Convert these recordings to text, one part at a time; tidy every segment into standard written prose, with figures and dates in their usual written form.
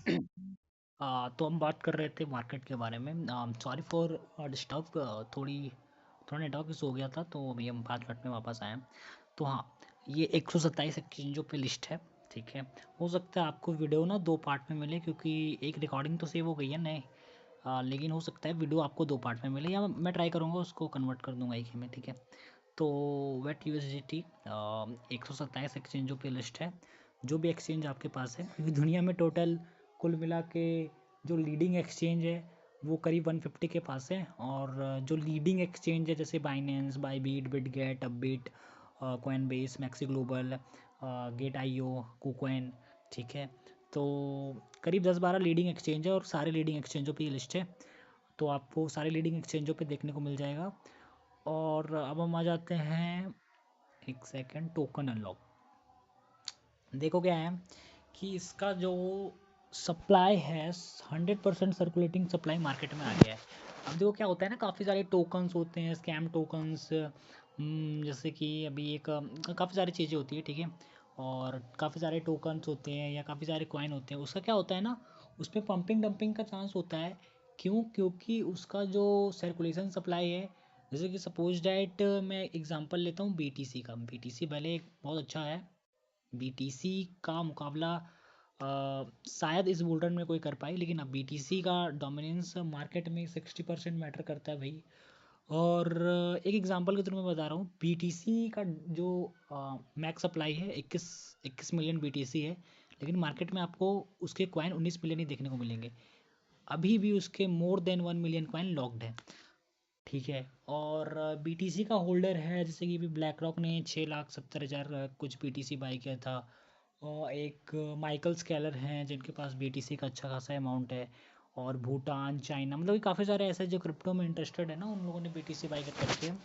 तो हम बात कर रहे थे मार्केट के बारे में। सॉरी फॉर डिस्टर्ब, थोड़ा नेटवर्क इशू हो गया था, तो अभी हम 5 मिनट में वापस आए हैं। तो हाँ, ये 127 एक्सचेंजों पे लिस्ट है। ठीक है, हो सकता है आपको वीडियो ना 2 पार्ट में मिले, क्योंकि एक रिकॉर्डिंग तो सेव हो गई है नए। लेकिन हो सकता है वीडियो आपको 2 पार्ट में मिले, या मैं ट्राई करूँगा उसको कन्वर्ट कर दूंगा एक ही में। ठीक है, तो वेट यूएसडीटी 127 एक्सचेंजों पे लिस्ट है। जो भी एक्सचेंज आपके पास है, क्योंकि दुनिया में टोटल कुल मिला के जो लीडिंग एक्सचेंज है वो करीब 150 के पास है। और जो लीडिंग एक्सचेंज है जैसे Binance, Bybit, Bitget, Upbit, Coinbase, MEXC global, Gate IO, KuCoin. ठीक है, तो करीब 10-12 लीडिंग एक्सचेंज है और सारे लीडिंग एक्सचेंजों पे ये लिस्ट है। तो आपको सारे लीडिंग एक्सचेंजों पे देखने को मिल जाएगा। और अब हम आ जाते हैं, एक सेकेंड, टोकन अनलॉक। देखो क्या है कि इसका जो सप्लाई है, 100% सर्कुलेटिंग सप्लाई मार्केट में आ गया है। अब देखो क्या होता है ना, काफ़ी सारे टोकन्स होते हैं, स्कैम टोकन्स, जैसे कि अभी एक काफ़ी सारी चीज़ें होती है। ठीक है, और काफ़ी सारे टोकन्स होते हैं या काफ़ी सारे कॉइन होते हैं, उसका क्या होता है ना, उसमें पंपिंग डंपिंग का चांस होता है। क्यों? क्योंकि उसका जो सर्कुलेशन सप्लाई है, जैसे कि सपोज डैट मैं एग्जांपल लेता हूँ बीटीसी का। बीटीसी भले एक बहुत अच्छा है, बीटीसी का मुकाबला शायद इस बुल रन में कोई कर पाए, लेकिन अब बीटीसी का डोमिनेंस मार्केट में 60% मैटर करता है भाई। और एक एग्जांपल के थ्रू मैं बता रहा हूँ, बीटीसी का जो मैक्स सप्लाई है 21 मिलियन बीटीसी है, लेकिन मार्केट में आपको उसके कॉइन 19 मिलियन ही देखने को मिलेंगे। अभी भी उसके more than 1 million coin locked है। ठीक है, और बीटीसी का होल्डर है, जैसे कि अभी ब्लैक रॉक ने 6,70,000 कुछ बीटीसी बाई किया था। और एक माइकल स्केलर हैं जिनके पास बीटीसी का अच्छा खासा अमाउंट है। और भूटान, चाइना, मतलब कि काफ़ी सारे ऐसे जो क्रिप्टो में इंटरेस्टेड है ना, उन लोगों ने बीटीसी बाई कर रखी है।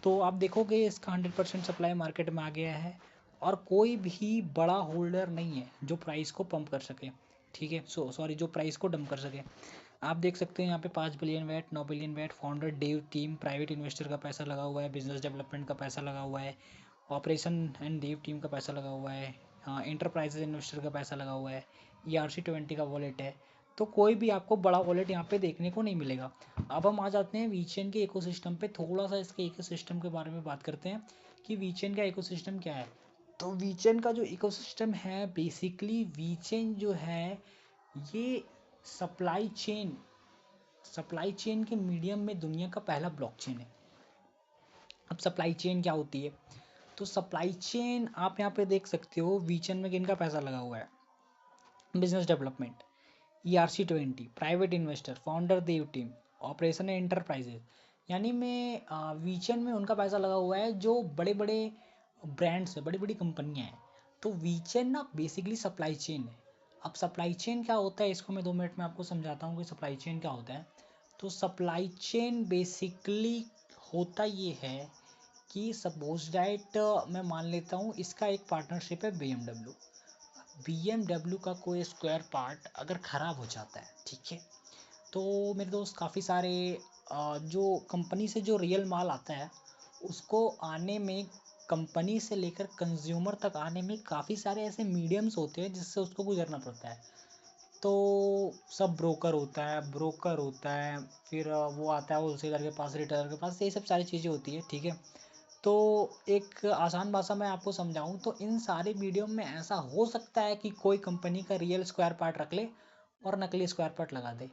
तो आप देखोगे इसका 100% सप्लाई मार्केट में आ गया है, और कोई भी बड़ा होल्डर नहीं है जो प्राइस को पंप कर सके। ठीक है, सॉरी, जो प्राइस को डंप कर सके। आप देख सकते हैं यहाँ पे 5 billion watt, 9 billion watt, founder dev team, private investor का पैसा लगा हुआ है, बिजनेस डेवलपमेंट का पैसा लगा हुआ है, ऑपरेशन एंड डेव टीम का पैसा लगा हुआ है, इंटरप्राइजेज इन्वेस्टर का पैसा लगा हुआ है, ERC20 का वॉलेट है। तो कोई भी आपको बड़ा वॉलेट यहाँ पे देखने को नहीं मिलेगा। अब हम आ जाते हैं वीचेन के इकोसिस्टम पे, थोड़ा सा इसके इकोसिस्टम के बारे में बात करते हैं कि वीचेन का इकोसिस्टम क्या है। तो वीचेन का जो इकोसिस्टम है, बेसिकली वीचेन जो है ये सप्लाई चेन सप्लाई चेन के मीडियम में दुनिया का पहला ब्लॉकचेन है। अब सप्लाई चेन क्या होती है? तो सप्लाई चेन आप यहाँ पे देख सकते हो, वीचेन में किनका पैसा लगा हुआ है? Business development, ERC20, private investor, founder dev team, operation enterprises. यानी में वीचेन में उनका पैसा लगा हुआ है जो बड़े बड़े ब्रांड्स है, बड़ी बड़ी कंपनियां हैं। तो वीचेन ना बेसिकली सप्लाई चेन है। अब सप्लाई चेन क्या होता है, इसको मैं 2 मिनट में आपको समझाता हूँ कि सप्लाई चेन क्या होता है। तो सप्लाई चेन बेसिकली होता ये है कि सपोज डैट मैं मान लेता हूँ इसका एक पार्टनरशिप है BMW का कोई स्क्वायर पार्ट अगर ख़राब हो जाता है, ठीक है, तो मेरे दोस्त काफ़ी सारे जो कंपनी से जो रियल माल आता है उसको आने में, कंपनी से लेकर कंज्यूमर तक आने में काफ़ी सारे ऐसे मीडियम्स होते हैं जिससे उसको गुजरना पड़ता है। तो सब ब्रोकर होता है, फिर वो आता है होलसेलर के पास, रिटेलर के पास, ये सब सारी चीज़ें होती है। ठीक है, तो एक आसान भाषा में आपको समझाऊं तो इन सारे मीडियम में ऐसा हो सकता है कि कोई कंपनी का रियल स्क्वायर पार्ट रख ले और नकली स्क्वायर पार्ट लगा दे।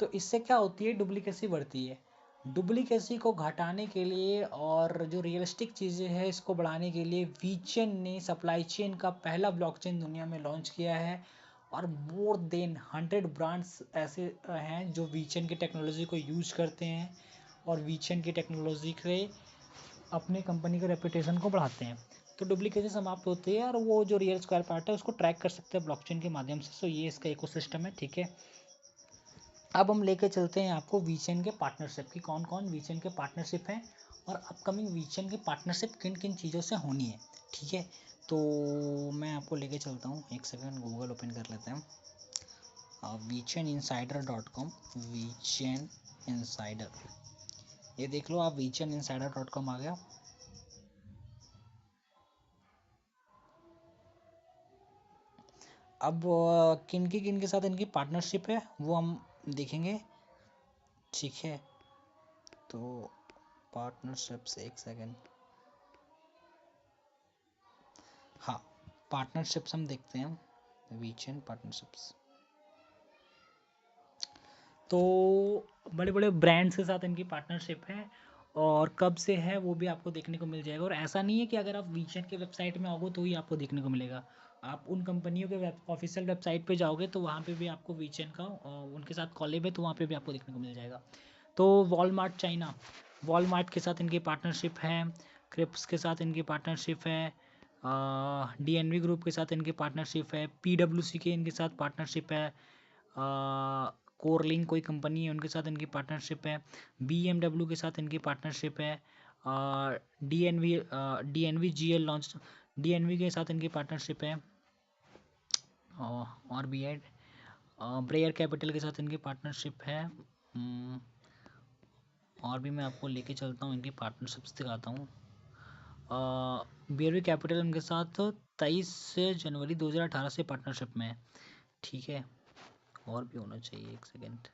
तो इससे क्या होती है, डुप्लीकेसी बढ़ती है। डुप्लीकेसी को घटाने के लिए और जो रियलिस्टिक चीज़ें हैं इसको बढ़ाने के लिए वीचेन ने सप्लाई चेन का पहला ब्लॉकचेन दुनिया में लॉन्च किया है। और मोर देन 100 ब्रांड्स ऐसे हैं जो वीचेन की टेक्नोलॉजी को यूज करते हैं और वीचेन की टेक्नोलॉजी के अपने कंपनी के रेपुटेशन को बढ़ाते हैं। तो डुप्लीकेसी समाप्त होती है और वो जो रियल स्क्वायर पार्ट है उसको ट्रैक कर सकते हैं ब्लॉकचेन के माध्यम से। सो ये इसका इकोसिस्टम है। ठीक है, अब हम लेके चलते हैं आपको वीचेन के पार्टनरशिप की, कौन कौन वीचेन के पार्टनरशिप हैं और अपकमिंग वीचेन की पार्टनरशिप किन किन चीज़ों से होनी है। ठीक है, तो मैं आपको लेके चलता हूँ, एक सेकंड गूगल ओपन कर लेते हैं। VChainInsider.com, वीचेन इंसाइडर, ये देख लो आप, VChainInsider.com आ गया। अब किन के साथ इनकी पार्टनरशिप है वो हम देखेंगे, ठीक है। तो पार्टनरशिप्स, एक सेकेंड, हाँ पार्टनरशिप्स हम देखते हैं, वीचेन पार्टनरशिप्स। तो बड़े बड़े ब्रांड्स के साथ इनकी पार्टनरशिप है, और कब से है वो भी आपको देखने को मिल जाएगा। और ऐसा नहीं है कि अगर आप वीचेन के वेबसाइट में आओगे तो ही आपको देखने को मिलेगा, आप उन कंपनियों के ऑफिशियल वेबसाइट पे जाओगे तो वहाँ पे भी आपको वीचेन का उनके साथ कॉलेब है, तो वहाँ पे भी आपको देखने को मिल जाएगा। तो वॉलमार्ट चाइना, वॉलमार्ट के साथ इनकी पार्टनरशिप है, क्रिप्स के साथ इनकी पार्टनरशिप है, डीएनवी ग्रुप के साथ इनकी पार्टनरशिप है, पीडब्ल्यूसी के इनके साथ पार्टनरशिप है, कोरलिंग कोई कंपनी है उनके साथ इनकी पार्टनरशिप है, बीएमडब्ल्यू के साथ इनकी पार्टनरशिप है, DNV DNV GL launch, DNV के साथ इनकी पार्टनरशिप है, और बी एड ब्रेयर कैपिटल के साथ इनकी पार्टनरशिप है। और भी मैं आपको लेके चलता हूँ, इनकी पार्टनरशिप्स दिखाता हूँ। बियरवी कैपिटल उनके साथ 23 जनवरी 2018 से पार्टनरशिप में है, ठीक है। और भी होना चाहिए, एक सेकेंड।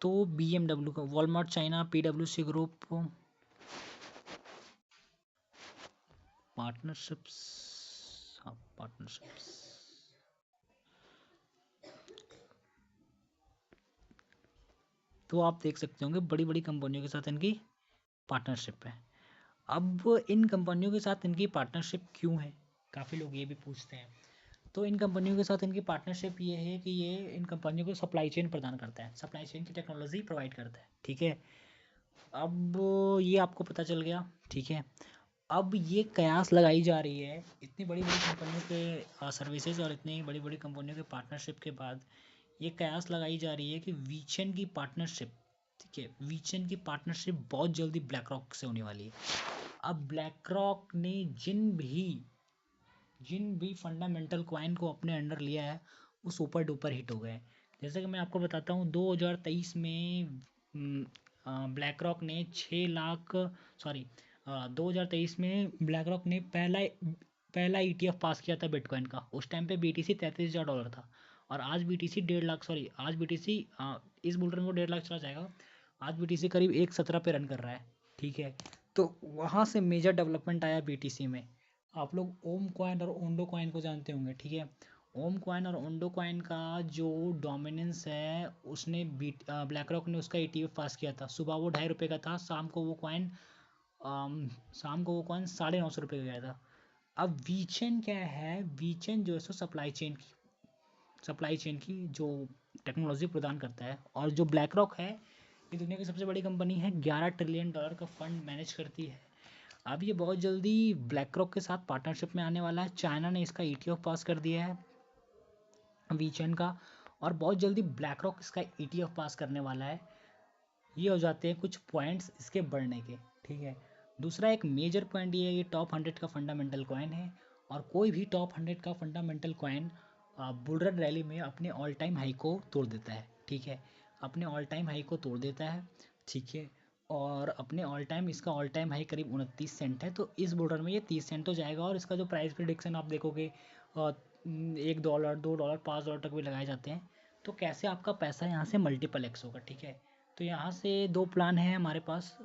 तो बीएमडब्ल्यू का, वॉलमार्ट चाइना, पीडब्ल्यूसी ग्रुप, पार्टनरशिप्स, हाँ पार्टनरशिप्स, तो आप देख सकते होंगे बड़ी बड़ी कंपनियों के साथ इनकी पार्टनरशिप है। अब इन कंपनियों के साथ इनकी पार्टनरशिप क्यों है, काफ़ी लोग ये भी पूछते हैं। तो इन कंपनियों के साथ इनकी पार्टनरशिप ये है कि ये इन कंपनियों को सप्लाई चेन प्रदान करता है, सप्लाई चेन की टेक्नोलॉजी प्रोवाइड करता है, ठीक है। अब ये आपको पता चल गया, ठीक है। अब ये कयास लगाई जा रही है इतनी बड़ी बड़ी कंपनियों के सर्विसेज और इतनी बड़ी बड़ी कंपनियों के पार्टनरशिप के बाद, ये कयास लगाई जा रही है कि वीचेन की पार्टनरशिप, ठीक है, वीचेन की पार्टनरशिप बहुत जल्दी ब्लैक रॉक से होने वाली है। अब ब्लैक रॉक ने जिन भी फंडामेंटल कॉइन को अपने अंडर लिया है वो सुपर डुपर हिट हो गए। जैसे कि मैं आपको बताता हूँ, 2023 में ब्लैक रॉक ने 6 लाख, सॉरी 2023 में ब्लैक रॉक ने पहला ईटीएफ पास किया था बिटकॉइन का। उस टाइम पे बीटीसी $33,000 था, और आज बीटीसी 1.5 लाख, सॉरी आज बीटीसी इस बुल रन को 1.5 लाख चला जाएगा। आज बीटीसी करीब 1.17 पे रन कर रहा है, ठीक है। तो वहाँ से मेजर डेवलपमेंट आया बीटीसी में। आप लोग ओम कॉइन और ओंडो कॉइन को जानते होंगे, ठीक है। ओम कॉइन और ओंडो कॉइन का जो डोमिनेंस है, उसने ब्लैक रॉक ने उसका ईटीएफ पास किया था। सुबह वो ₹2.5 का था, शाम को वो कॉइन ₹950 का गया था। अब वीचेन क्या है, वीचेन जो है सो सप्लाई चेन की जो टेक्नोलॉजी प्रदान करता है। और जो ब्लैक रॉक है, ये दुनिया की सबसे बड़ी कंपनी है, $11 ट्रिलियन का फंड मैनेज करती है। अब ये बहुत जल्दी ब्लैक रॉक के साथ पार्टनरशिप में आने वाला है। चाइना ने इसका ईटीएफ पास कर दिया है वीचेन का, और बहुत जल्दी ब्लैक रॉक इसका ईटीएफ पास करने वाला है। ये हो जाते हैं कुछ पॉइंट्स इसके बढ़ने के, ठीक है। दूसरा एक मेजर पॉइंट ये है, ये टॉप 100 का फंडामेंटल कॉइन है, और कोई भी टॉप 100 का fundamental coin bull run rally में अपने ऑल टाइम हाई को तोड़ देता है, ठीक है। अपने ऑल टाइम हाई को तोड़ देता है, ठीक है। और अपने ऑल टाइम, इसका ऑल टाइम हाई करीब 29 सेंट है, तो इस बुल रन में ये 30 सेंट हो जाएगा। और इसका जो प्राइस प्रिडिक्शन आप देखोगे, $1, $2, $5 तक भी लगाए जाते हैं। तो कैसे आपका पैसा यहाँ से मल्टीपल एक्स होगा, ठीक है। तो यहाँ से दो प्लान है हमारे पास,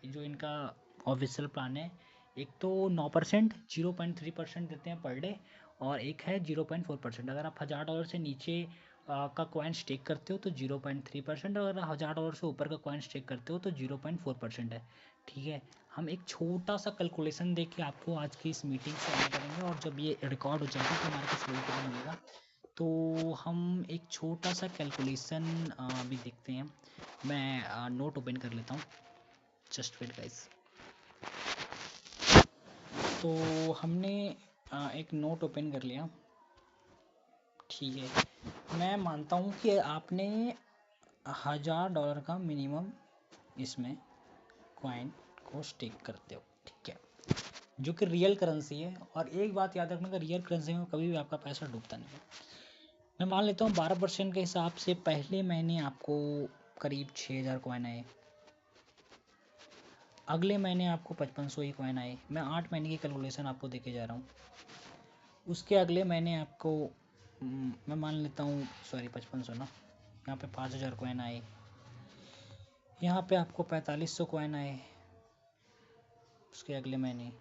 जो इनका ऑफिशियल प्लान है। एक तो 9%, 0.3% देते हैं पर डे, और एक है 0.4%। अगर आप $1000 से नीचे का कॉइन स्टेक करते हो तो 0.3%, और अगर $1000 से ऊपर का कॉइन स्टेक करते हो तो 0.4% है, ठीक है। हम एक छोटा सा कैलकुलेशन देख के आपको आज की इस मीटिंग से एंड करेंगे, और जब ये रिकॉर्ड हो जाएगा तो हमारे पास वही मिलेगा। तो हम एक छोटा सा कैलकुलेशन भी देखते हैं। मैं नोट ओपन कर लेता हूँ, जस्ट वेट गाइस। तो हमने एक नोट ओपन कर लिया, ठीक है। मैं मानता हूँ कि आपने $1000 का मिनिमम इसमें कॉइन को स्टेक करते हो, ठीक है, जो कि रियल करेंसी है। और एक बात याद रखना, रियल करेंसी में कभी भी आपका पैसा डूबता नहीं है। मैं मान लेता हूँ 12% के हिसाब से पहले महीने आपको करीब 6000 कॉइन आए, अगले महीने आपको 5500 ही कॉइन आए। मैं 8 महीने की कैलकुलेशन आपको देके जा रहा हूँ। उसके अगले महीने आपको मैं मान लेता हूँ, सॉरी 5500 ना, यहाँ पे 5000 कॉइन आए, यहाँ पे आपको 4500 कॉइन आए उसके अगले महीने,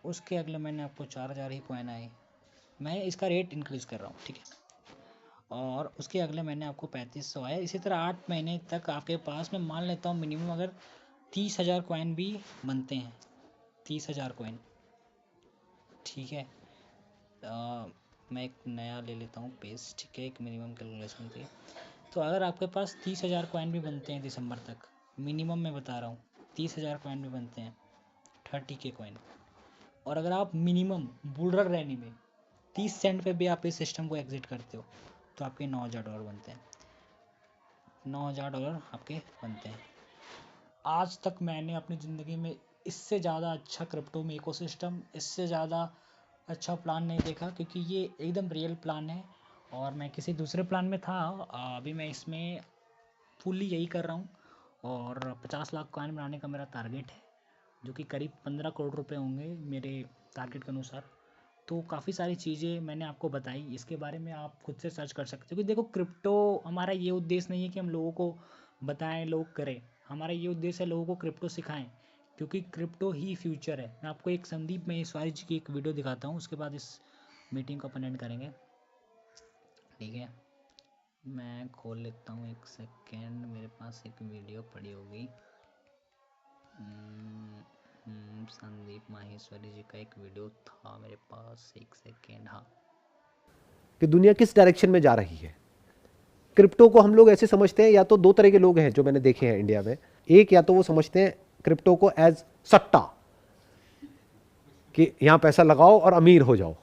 उसके अगले महीने आपको 4000 ही कॉइन आए। मैं इसका रेट इंक्रीज़ कर रहा हूँ, ठीक है। और उसके अगले महीने आपको 3500 आया। इसी तरह 8 महीने तक आपके पास, मैं मान लेता हूँ मिनिमम अगर 30,000 कॉइन भी बनते हैं, 30,000 कॉइन, ठीक है। मैं एक नया ले लेता हूँ पेज, ठीक है, एक मिनिमम कैलकुलेशन के। तो अगर आपके पास 30,000 कॉइन भी बनते हैं दिसंबर तक, मिनिमम मैं बता रहा हूँ 30,000 कॉइन भी बनते हैं, 30K कॉइन, और अगर आप मिनिमम बुल रन रहने में 30 सेंट पे भी आप इस सिस्टम को एग्जिट करते हो, तो आपके $9,000 बनते हैं, $9,000 आपके बनते हैं। आज तक मैंने अपनी ज़िंदगी में इससे ज़्यादा अच्छा क्रिप्टो में इकोसिस्टम, इससे ज़्यादा अच्छा प्लान नहीं देखा, क्योंकि ये एकदम रियल प्लान है। और मैं किसी दूसरे प्लान में था, अभी मैं इसमें फुल्ली यही कर रहा हूँ। और 50 लाख कॉइन बनाने का मेरा टारगेट है, जो कि करीब 15 करोड़ रुपए होंगे मेरे टारगेट के अनुसार। तो काफ़ी सारी चीज़ें मैंने आपको बताई, इसके बारे में आप खुद से सर्च कर सकते हो। क्योंकि देखो, क्रिप्टो, हमारा ये उद्देश्य नहीं है कि हम लोगों को बताएं, लोग करें। हमारा ये उद्देश्य है लोगों को क्रिप्टो सिखाएं, क्योंकि क्रिप्टो ही फ्यूचर है। मैं आपको एक संदीप महेश्वरी जी की एक वीडियो दिखाता हूँ, उसके बाद इस मीटिंग को अपन एंड करेंगे, ठीक है। मैं खोल लेता हूँ, एक सेकेंड, मेरे पास एक वीडियो पड़ी होगी। संदीप माहेश्वरी जी का एक वीडियो था मेरे पास, एक सेकेंड, हाँ। कि दुनिया किस डायरेक्शन में जा रही है। क्रिप्टो को हम लोग ऐसे समझते हैं, या तो दो तरह के लोग हैं जो मैंने देखे हैं इंडिया में। एक, या तो वो समझते हैं क्रिप्टो को एज सट्टा, कि यहां पैसा लगाओ और अमीर हो जाओ,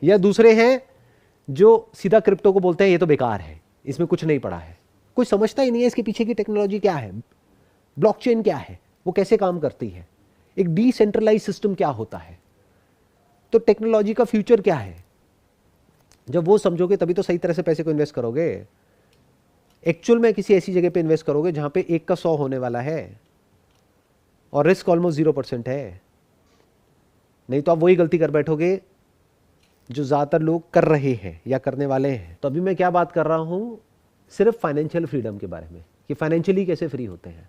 या दूसरे हैं जो सीधा क्रिप्टो को बोलते हैं ये तो बेकार है, इसमें कुछ नहीं पड़ा है, कुछ समझता ही नहीं है इसके पीछे की टेक्नोलॉजी क्या है, ब्लॉकचेन क्या है, वो कैसे काम करती है, एक डिसेंट्रलाइज सिस्टम क्या होता है, तो टेक्नोलॉजी का फ्यूचर क्या है। जब वो समझोगे तभी तो सही तरह से पैसे को इन्वेस्ट करोगे। एक्चुअल में किसी ऐसी जगह पे इन्वेस्ट करोगे जहां पे 1 का 100 होने वाला है और रिस्क ऑलमोस्ट 0% है। नहीं तो आप वही गलती कर बैठोगे जो ज़्यादातर लोग कर रहे हैं या करने वाले हैं। तो अभी मैं क्या बात कर रहा हूं, सिर्फ फाइनेंशियल फ्रीडम के बारे में, कि फाइनेंशियली कैसे फ्री होते हैं।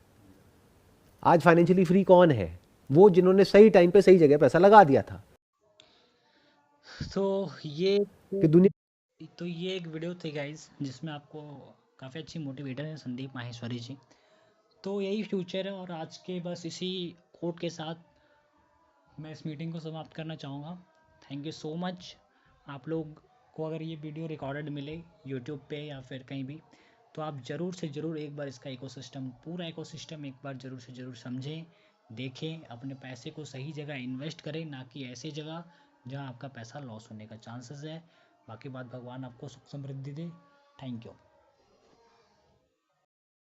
आज फाइनेंशियली फ्री कौन है? वो जिन्होंने सही टाइम पे सही जगह पैसा लगा दिया था। तो ये कि दुनिया तो ये एक वीडियो थी गाइज, जिसमें आपको काफ़ी अच्छी मोटिवेटर है संदीप माहेश्वरी जी। तो यही फ्यूचर है, और आज के बस इसी कोट के साथ मैं इस मीटिंग को समाप्त करना चाहूँगा। Thank you so much. आप लोग को अगर ये वीडियो रिकॉर्डेड मिले यूट्यूब पे या फिर कहीं भी, तो आप ज़रूर से ज़रूर एक बार इसका इकोसिस्टम, पूरा इकोसिस्टम एक बार ज़रूर से ज़रूर समझें, देखें, अपने पैसे को सही जगह इन्वेस्ट करें, ना कि ऐसी जगह जहाँ आपका पैसा लॉस होने का चांसेस है। बाकी बात, भगवान आपको सुख समृद्धि दे। Thank you.